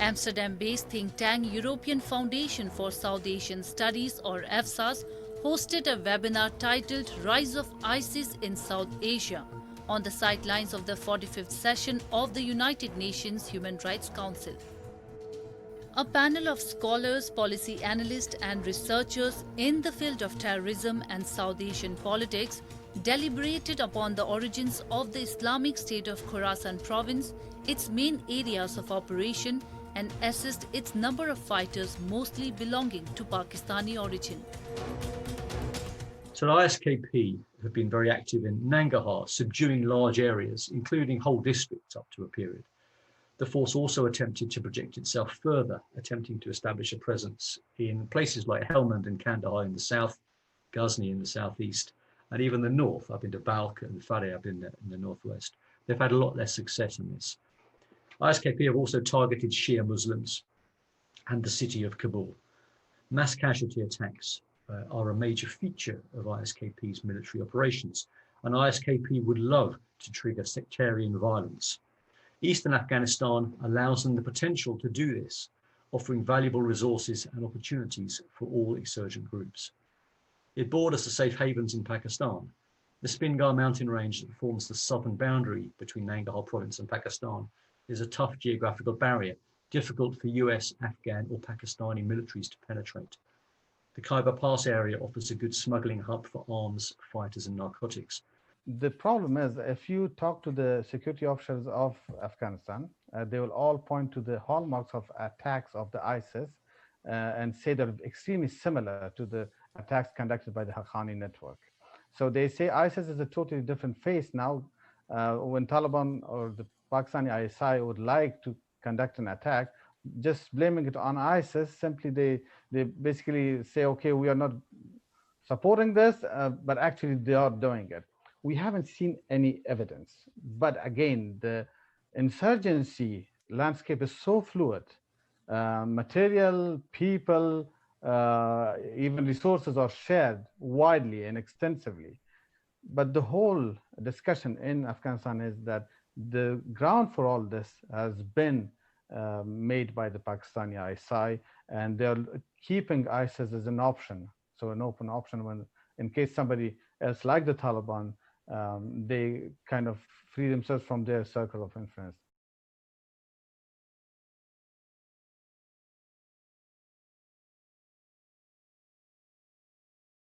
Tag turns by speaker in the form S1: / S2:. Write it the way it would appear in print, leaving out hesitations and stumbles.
S1: Amsterdam-based think tank European Foundation for South Asian Studies or EFSAS hosted a webinar titled Rise of ISIS in South Asia on the sidelines of the 45th session of the United Nations Human Rights Council. A panel of scholars, policy analysts and researchers in the field of terrorism and South Asian politics deliberated upon the origins of the Islamic State of Khorasan province, its main areas of operation, and assessed its number of fighters mostly belonging to Pakistani origin.
S2: So the ISKP have been very active in Nangarhar, subduing large areas, including whole districts up to a period. The force also attempted to project itself further, attempting to establish a presence in places like Helmand and Kandahar in the south, Ghazni in the southeast, and even the north, up into Balkh and Faryab in the northwest. They've had a lot less success in this. ISKP have also targeted Shia Muslims and the city of Kabul. Mass casualty attacks are a major feature of ISKP's military operations, and ISKP would love to trigger sectarian violence. Eastern Afghanistan allows them the potential to do this, offering valuable resources and opportunities for all insurgent groups. It borders the safe havens in Pakistan. The Spingar mountain range that forms the southern boundary between Nangarhar province and Pakistan is a tough geographical barrier, difficult for US, Afghan or Pakistani militaries to penetrate. The Khyber Pass area offers a good smuggling hub for arms, fighters and narcotics.
S3: The problem is, if you talk to the security officers of Afghanistan, they will all point to the hallmarks of attacks of the ISIS and say they're extremely similar to the attacks conducted by the Haqqani network. So they say ISIS is a totally different face now. When Taliban or the Pakistani ISI would like to conduct an attack, just blaming it on ISIS, simply they basically say, okay, we are not supporting this, but actually they are doing it. We haven't seen any evidence. But again, the insurgency landscape is so fluid. Material, people, even resources are shared widely and extensively. But the whole discussion in Afghanistan is that the ground for all this has been made by the Pakistani ISI, and they're keeping ISIS as an option, so an open option when, in case somebody else like the Taliban, they kind of free themselves from their circle of influence.